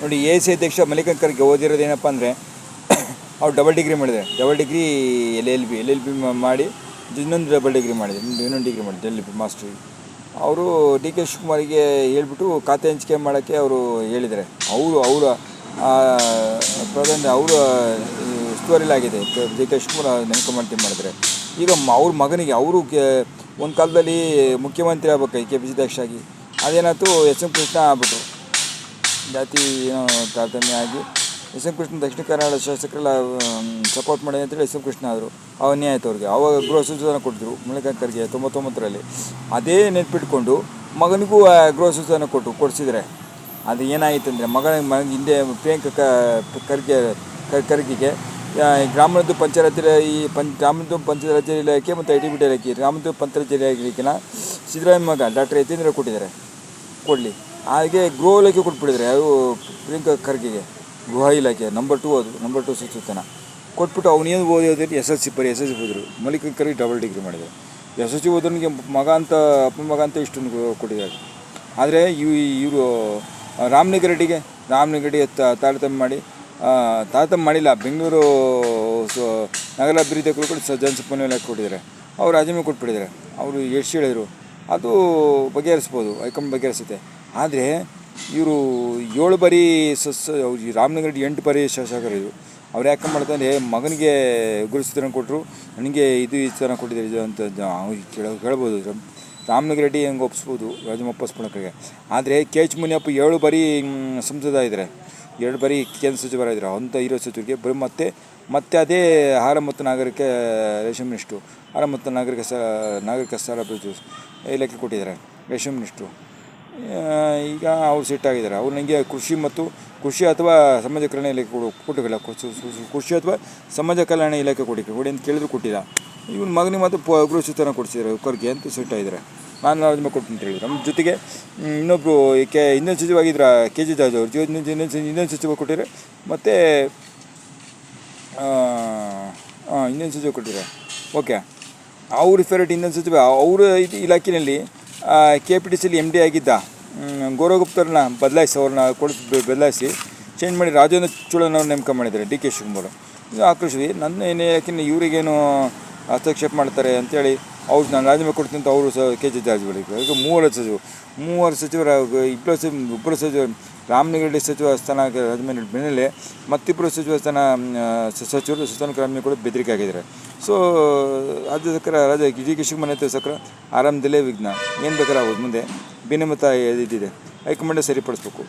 ನೋಡಿ AC ಅಧ್ಯಕ್ಷ ಮಲ್ಲಿಕಾರ್ಜುನ ಖರ್ಗೆ ಓದಿರೋದೇನಪ್ಪ ಅಂದರೆ ಅವ್ರು ಡಬಲ್ ಡಿಗ್ರಿ ಮಾಡಿದ್ದಾರೆ. ಡಬಲ್ ಡಿಗ್ರಿ LLB ಮಾಡಿ ಇನ್ನೊಂದು ಡಬಲ್ ಡಿಗ್ರಿ ಮಾಡಿದ್ದಾರೆ, ಇನ್ನೊಂದು ಡಿಗ್ರಿ ಮಾಡಿದ್ದಾರೆ LLB ಮಾಸ್ಟ್ರಿ. ಅವರು DK ಶಿವಕುಮಾರಿಗೆ ಹೇಳ್ಬಿಟ್ಟು ಖಾತೆ ಹಂಚಿಕೆ ಮಾಡೋಕ್ಕೆ ಅವರು ಹೇಳಿದ್ದಾರೆ. ಅವರ ಉಸ್ತುವಾರಿಲಾಗಿದೆ DK ಶಿವಕುಮಾರ್ ನೇಮಕ ಮಾಡ್ತೀನಿ ಮಾಡಿದ್ರೆ. ಈಗ ಅವ್ರ ಮಗನಿಗೆ ಅವರು ಒಂದು ಕಾಲದಲ್ಲಿ ಮುಖ್ಯಮಂತ್ರಿ ಆಗ್ಬೇಕು KPC ಅಧ್ಯಕ್ಷರಾಗಿ, ಅದೇನಾಯ್ತು SM ಕೃಷ್ಣ ಆಗ್ಬಿಟ್ರು. ಜಾತಿ ತಾರತಮ್ಯ ಆಗಿ SM ಕೃಷ್ಣ ದಕ್ಷಿಣ ಕನ್ನಡ ಶಾಸಕರೆಲ್ಲ ಸಪೋರ್ಟ್ ಮಾಡಿ ಅಂತೇಳಿ SM ಕೃಷ್ಣ ಆದರು. ಅನ್ಯಾಯ ಆಯಿತು ಅವ್ರಿಗೆ. ಅವಾಗ ಗೃಹ ಸಚಿವನ ಕೊಟ್ಟಿದ್ರು ಮಲ್ಲಿಕಾರ್ಜುನ ಖರ್ಗೆ 99ರಲ್ಲಿ. ಅದೇ ನೆನಪಿಟ್ಕೊಂಡು ಮಗನಿಗೂ ಗೃಹ ಸಚಿವನ ಕೊಡಿಸಿದರೆ ಅದು ಏನಾಯಿತು ಅಂದರೆ ಮಗನ ಹಿಂದೆ ಪ್ರಿಯಾಂಕ ಖರ್ಗೆಗೆ ಗ್ರಾಮೀಣಾಭಿವೃದ್ಧಿ ಪಂಚಾಯತ್ ಇಲಾಖೆ ಮತ್ತು ITBT ಇಲಾಖೆ ಗ್ರಾಮೀಣಾಭಿವೃದ್ಧಿ ಪಂಚಾಯತ್ ಇಲಾಖೆನ ಸಿದ್ದರಾಮಯ್ಯ ಮಗ ಡಾಕ್ಟರ್ ಯತೀಂದ್ರ ಕೊಟ್ಟಿದ್ದಾರೆ. ಕೊಡಲಿ ಹಾಗೆ ಗೃಹ ಇಲಾಖೆ ಕೊಟ್ಬಿಟ್ಟಿದ್ದಾರೆ. ಅದು ಪ್ರಿಯಾಂಕ ಖರ್ಗೆಗೆ ಗೃಹ ಇಲಾಖೆ ನಂಬರ್ 2 ಸಚಿವತನ ಕೊಟ್ಬಿಟ್ಟು ಅವನೇನು ಓದೋದ್ರಲ್ಲಿ SSLC ಓದಿದ್ರು. ಮಲ್ಲಿಕಾರ್ಜುನ ಖರ್ಗೆ ಡಬಲ್ ಡಿಗ್ರಿ ಮಾಡಿದ್ದಾರೆ. SSLC ಓದೋನಿಗೆ ಅಪ್ಪನ ಮಗ ಅಂತ ಇಷ್ಟೊಂದು ಕೊಟ್ಟಿದ್ದಾರೆ. ಆದರೆ ಇವರು ರಾಮಲಿಂಗಾರೆಡ್ಡಿಗೆ ತಾರತಮ್ಯ ಮಾಡಿಲ್ಲ. ಬೆಂಗಳೂರು ನಗರಾಭಿವೃದ್ಧಿ ಕೂಡ ಜನಸಂಪನ್ಮೂಲ ಇಲಾಖೆ ಕೊಟ್ಟಿದ್ದಾರೆ. ಅವ್ರು ರಾಜೀನಾಮೆ ಕೊಟ್ಬಿಟ್ಟಿದ್ದಾರೆ. ಅವರು ಎಷ್ಟು ಹೇಳಿದರು ಅದು ಬಗೆಹರಿಸ್ಬೋದು, ಹೈಕಮಾಂಡ್ ಬಗೆಹರಿಸುತ್ತೆ. ಆದರೆ ಇವರು 7 ಬಾರಿ ರಾಮಲಿಂಗಾರೆಡ್ಡಿ 8 ಬಾರಿ ಶಾಸಕರು. ಇದು ಅವ್ರು ಯಾಕೆ ಮಾಡ್ತಾರೆ, ಮಗನಿಗೆ ಗುರುಸ್ಥಾನ ಕೊಟ್ಟರು, ನನಗೆ ಈ ಸ್ಥಾನ ಕೊಟ್ಟಿದ್ದಾರೆ ಅಂತ ಕೇಳ್ಬೋದು. ರಾಮಲಿಂಗಾರೆಡ್ಡಿ ಹೆಂಗೆ ಒಪ್ಪಿಸ್ಬೋದು, ರಾಜೀನಾಮೆ ಒಪ್ಪಿಸ್ಕೊಳಕ್ಕೆ. ಆದರೆ KH ಮುನಿಯಪ್ಪ 7 ಬಾರಿ ಸಂಸದ ಇದ್ದಾರೆ, 2 ಬಾರಿ ಕೇಂದ್ರ ಸಚಿವರಾಗಿದ್ದಾರೆ. ಅಂಥ ಇರೋ ಸಚಿವರಿಗೆ ಬರೀ ಮತ್ತೆ ಅದೇ ಆಹಾರ ಮತ್ತು ನಾಗರಿಕ ರೇಷನ್ ಮಿನಿಸ್ಟ್ರು, ಆಹಾರ ಮತ್ತು ನಾಗರಿಕ ಸರಬರಾಜು ಇಲಾಖೆ ಕೊಟ್ಟಿದ್ದಾರೆ ರೇಷನ್ ಮಿನಿಸ್ಟ್ರು. ಈಗ ಅವ್ರು ಸಿಟ್ಟಾಗಿದ್ದಾರೆ. ಅವ್ರು ನನಗೆ ಕೃಷಿ ಅಥವಾ ಸಮಾಜ ಕಲ್ಯಾಣ ಇಲಾಖೆ ಕೊಟ್ಟಿಲ್ಲ. ಕೃಷಿ ಅಥವಾ ಸಮಾಜ ಕಲ್ಯಾಣ ಇಲಾಖೆ ಕೊಡಿ ಅಂತ ಕೇಳಿದ್ರು ಕೊಟ್ಟಿಲ್ಲ. ಇವನ ಮಗನಿಗೆ ಮತ್ತು ಗೃಹ ಸಚಿವನ ಕೊಡಿಸಿದ್ದಾರೆ ಖರ್ಗೆ ಅಂತ ಸಿಟ್ಟಾಗಿದ್ದಾರೆ. ನಾನು ರಾಜೀನಾಮೆ ಕೊಡ್ತೀನಿ ಅಂತ ಹೇಳಿದ್ರು. ನಮ್ಮ ಜೊತೆಗೆ ಇನ್ನೊಬ್ಬರು ಇನ್ನೊಂದು ಸಚಿವಾಗಿದ್ರ KJ ಜಾರ್ಜ್ ಅವರು ಇನ್ನೊಂದು ಸಚಿವ ಕೊಟ್ಟಿದ್ದಾರೆ. ಮತ್ತು ಇನ್ನೊಂದು ಸಚಿವ ಕೊಟ್ಟಿದ್ದಾರೆ. ಓಕೆ, ಅವ್ರ ಫೇವ್ರೇಟ್ ಇನ್ನೊಂದು ಸಚಿವ ಅವರ ಇಲಾಖೆಯಲ್ಲಿ KPTCಯಲ್ಲಿ MD ಆಗಿದ್ದ ಗೌರವಗುಪ್ತರನ್ನ ಬದಲಾಯಿಸಿ ಚೇಂಜ್ ಮಾಡಿ ರಾಜೇಂದ್ರ ಚೋಳನವ್ರು ನೇಮಕ ಮಾಡಿದ್ದಾರೆ DK ಶಿವಕುಮಾರ್. ಇದು ಆಕ್ರೋಶವಿ ನನ್ನ ಯಾಕೆಂದರೆ ಇವರಿಗೇನು ಹಸ್ತಕ್ಷೇಪ ಮಾಡ್ತಾರೆ ಅಂತೇಳಿ ನಾನು ರಾಜೀನಾಮೆ ಕೊಡ್ತೀನಿ ಅಂತ ಅವರು KJ ಜಾರ್ಜ್ಗಳಿಗೆ. ಈಗ 3 ಸಚಿವರ ಇಬ್ಬರು ಸಚಿವರು ರಾಮಲಿಂಗಾರೆಡ್ಡಿ ಸಚಿವ ಸ್ಥಾನ ರಾಜೀನಾಮೆ ಮೇಲೆ ಮತ್ತಿಬ್ಬರು ಸಚಿವ ಸಚಿವರು ರಾಜೀನಾಮೆ ಕೂಡ ಬೆದರಿಕೆ ಆಗಿದ್ದಾರೆ. ಸೊ ರಾಜ್ಯ ಸರ್ಕಾರ DK ಶಿವಕುಮಾರ್ ನೇತೃತ್ವದ ಸರ್ಕಾರ ಆರಾಮದಲ್ಲೇ ವಿಘ್ನ ಏನು ಬೇಕಾದ್ರೆ ಆಗೋದು. ಮುಂದೆ ಭಿನ್ನಮತ ಇದ್ದಿದೆ, ಹೈಕಮಾಂಡ್ ಸರಿಪಡಿಸ್ಬೇಕು.